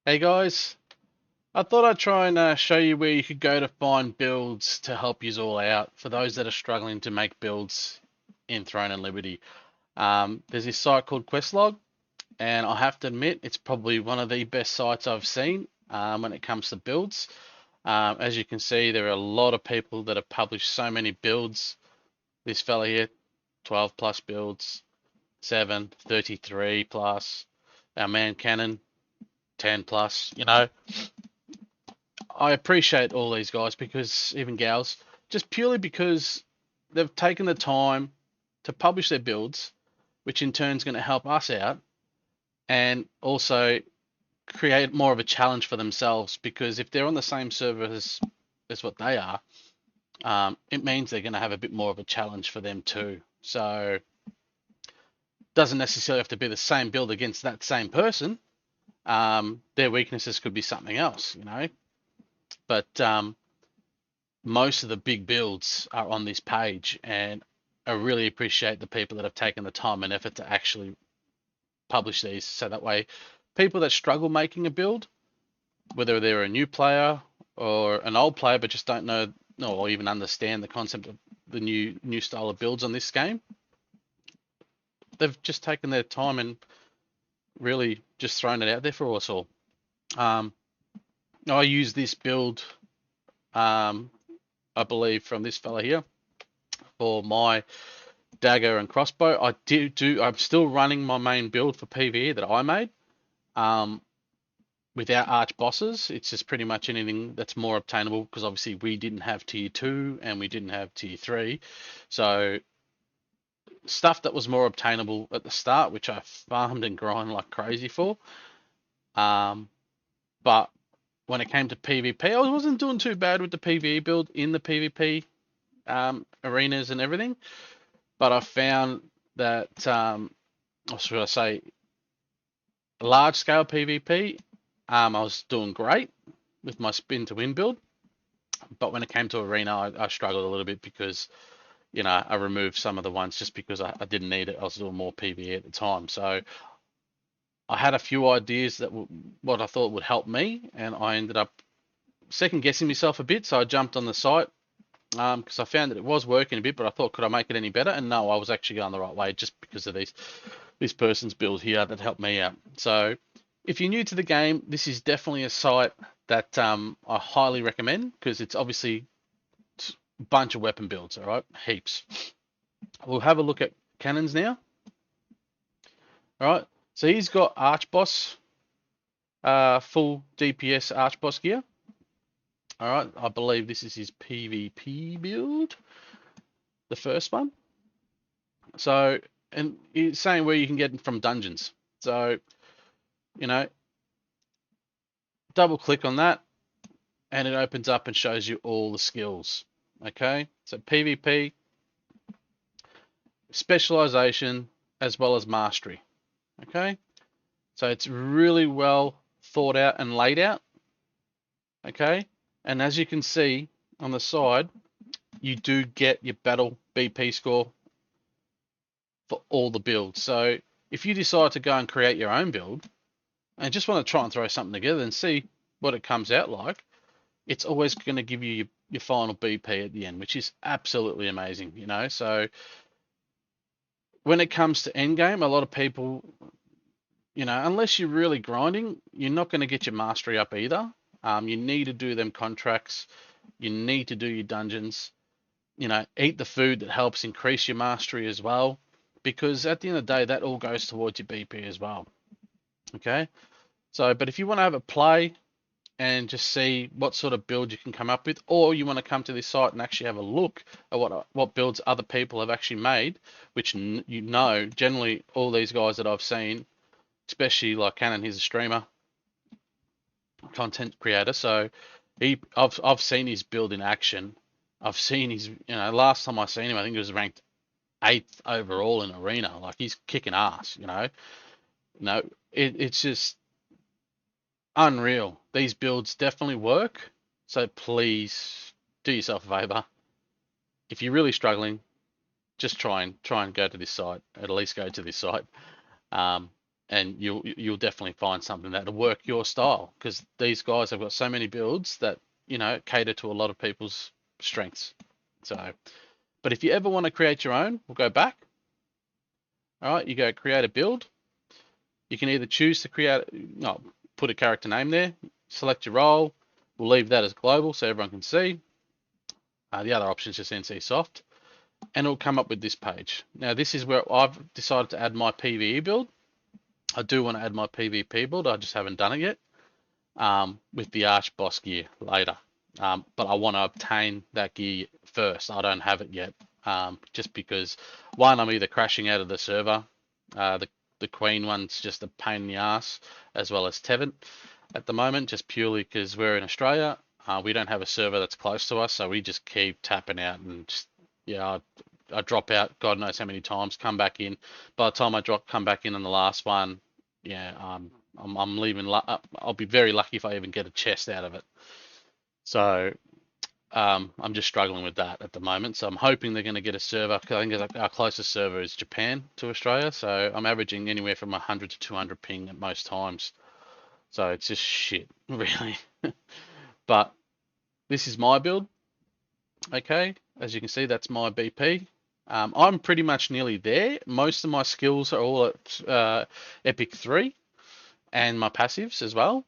Hey guys, I thought I'd try and show you where you could go to find builds to help you all out for those that are struggling to make builds in Throne and Liberty. There's this site called Questlog, and I have to admit it's probably one of the best sites I've seen when it comes to builds. As you can see, there are a lot of people that have published so many builds. This fella here, 12 plus builds, 7, 33 plus. Our man Cannon, 10 plus. I appreciate all these guys because even gals, just purely because they've taken the time to publish their builds, which in turn is going to help us out and also create more of a challenge for themselves. Because if they're on the same server as what they are, it means they're going to have a bit more of a challenge for them too. So it doesn't necessarily have to be the same build against that same person. Their weaknesses could be something else. But most of the big builds are on this page, and I really appreciate the people that have taken the time and effort to actually publish these. So that way, people that struggle making a build, whether they're a new player or an old player but just don't know or even understand the concept of the new style of builds on this game, they've just taken their time and really just thrown it out there for us all. Um, I use this build, um, I believe, from this fella here for my dagger and crossbow. I'm still running my main build for PvE that I made. Um, Without arch bosses, it's just pretty much anything that's more obtainable because obviously we didn't have tier 2 and we didn't have tier 3. So stuff that was more obtainable at the start, which I farmed and grind like crazy for. Um, but when it came to PvP, I wasn't doing too bad with the PvE build in the PvP arenas and everything. But I found that, what should I say, large scale PvP, I was doing great with my spin to win build. But when it came to arena, I struggled a little bit because, I removed some of the ones just because I didn't need it. I was doing more PvE at the time. So I had a few ideas that what I thought would help me, and I ended up second guessing myself a bit. So I jumped on the site because I found that it was working a bit, but I thought, could I make it any better? And no, I was actually going the right way just because of this person's build here that helped me out. So if you're new to the game, this is definitely a site that I highly recommend because it's obviously a bunch of weapon builds, all right? Heaps. We'll have a look at cannons now. All right. So he's got Arch Boss, full DPS Arch Boss gear. All right. I believe this is his PvP build, the first one. So, and it's saying where you can get them from dungeons. So, you know, double click on that and it opens up and shows you all the skills. Okay. So PvP, specialization, as well as mastery. Okay. So it's really well thought out and laid out. Okay. And as you can see on the side, you do get your battle BP score for all the builds. So if you decide to go and create your own build and just want to try and throw something together and see what it comes out like, it's always going to give you your final BP at the end, which is absolutely amazing. So when it comes to endgame, a lot of people, unless you're really grinding, you're not going to get your mastery up either. You need to do them contracts. You need to do your dungeons. Eat the food that helps increase your mastery as well, because at the end of the day, that all goes towards your BP as well. Okay. So, but if you want to have a play and just see what sort of build you can come up with, or you want to come to this site and actually have a look at what builds other people have actually made, which generally all these guys that I've seen, especially like Cannon, he's a streamer, content creator, so I've seen his build in action. I've seen his, last time I seen him, I think he was ranked 8th overall in arena. Like he's kicking ass. No, it's just unreal. These builds definitely work. So please do yourself a favor. If you're really struggling, just try and go to this site. At least go to this site. Um, and you'll definitely find something that'll work your style, because these guys have got so many builds that cater to a lot of people's strengths. So, but if you ever want to create your own, we'll go back. All right, you go create a build. You can either choose to put a character name there, select your role. We'll leave that as global so everyone can see. The other option is just NC Soft, and it'll come up with this page. Now this is where I've decided to add my PvE build. I do want to add my PvP build. I just haven't done it yet. With the Arch Boss gear later. But I want to obtain that gear first. I don't have it yet. Just because, one, I'm either crashing out of the server. The Queen one's just a pain in the ass, as well as Tevent at the moment, just purely because we're in Australia. We don't have a server that's close to us, so we just keep tapping out and just, I drop out God knows how many times, come back in. By the time I come back in on the last one, I'm leaving. I'll be very lucky if I even get a chest out of it. So I'm just struggling with that at the moment. So I'm hoping they're going to get a server, because I think our closest server is Japan to Australia. So I'm averaging anywhere from 100 to 200 ping at most times. So it's just shit, really. But this is my build. Okay, as you can see, that's my BP. I'm pretty much nearly there. Most of my skills are all at Epic 3 and my passives as well.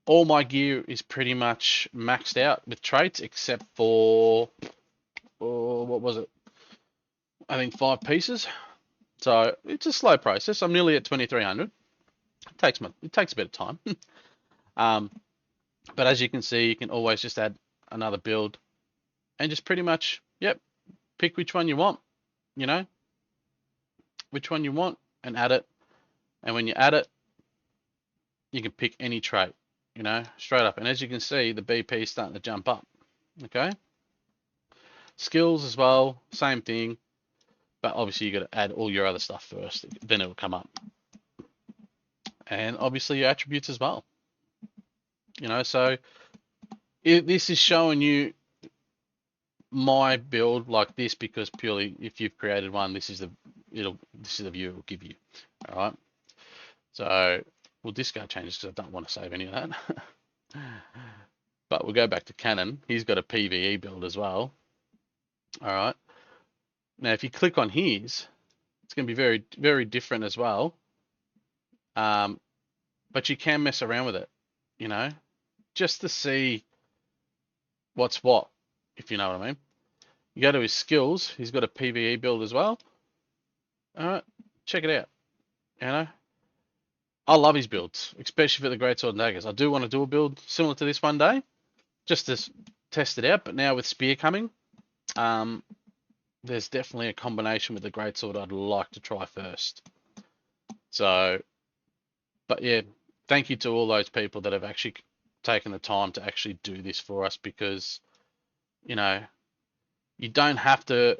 All my gear is pretty much maxed out with traits except for, what was it? I think 5 pieces. So it's a slow process. I'm nearly at 2300. It takes a bit of time. But as you can see, you can always just add another build and just pretty much, pick which one you want, which one you want, and add it. And when you add it, you can pick any trait, straight up. And as you can see, the BP is starting to jump up. Okay. Skills as well, same thing. But obviously you got to add all your other stuff first, then it will come up. And obviously your attributes as well. So this is showing you my build like this, because purely if you've created one, this is the view it will give you. All right. So we'll discard changes because I don't want to save any of that. But we'll go back to Cannon. He's got a PvE build as well. All right. Now, if you click on his, it's going to be very, very different as well. But you can mess around with it, just to see what's what, if you know what I mean. You go to his skills. He's got a PvE build as well. All right. Check it out. I love his builds, especially for the Greatsword and Daggers. I do want to do a build similar to this one day, just to test it out. But now with Spear coming, there's definitely a combination with the Greatsword I'd like to try first. So, but yeah, thank you to all those people that have actually taken the time to actually do this for us, because, you don't have to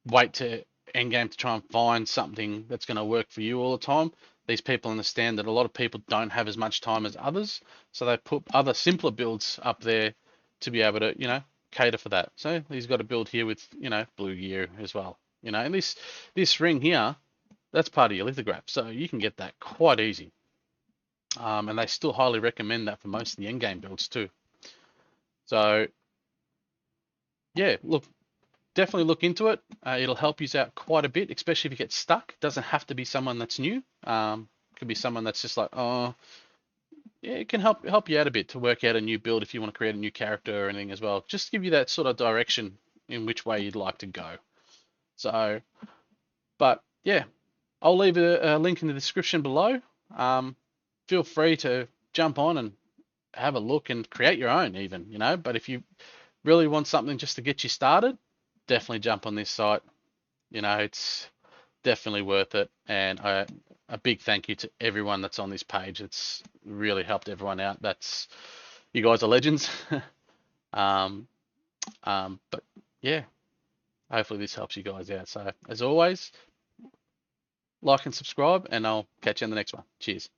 wait to endgame to try and find something that's going to work for you all the time. These people understand that a lot of people don't have as much time as others, so they put other simpler builds up there to be able to, cater for that. So he's got a build here with, blue gear as well. And this ring here, that's part of your lithograph, so you can get that quite easy. And they still highly recommend that for most of the endgame builds too. So yeah, definitely look into it. It'll help you out quite a bit, especially if you get stuck. It doesn't have to be someone that's new. Could be someone that's just like, it can help you out a bit to work out a new build if you want to create a new character or anything as well. Just give you that sort of direction in which way you'd like to go. So, but yeah, I'll leave a link in the description below. Feel free to jump on and have a look and create your own even, but if you really want something just to get you started, definitely jump on this site. It's definitely worth it. And a big thank you to everyone that's on this page. It's really helped everyone out. You guys are legends. But yeah, hopefully this helps you guys out. So as always, like and subscribe, and I'll catch you in the next one. Cheers.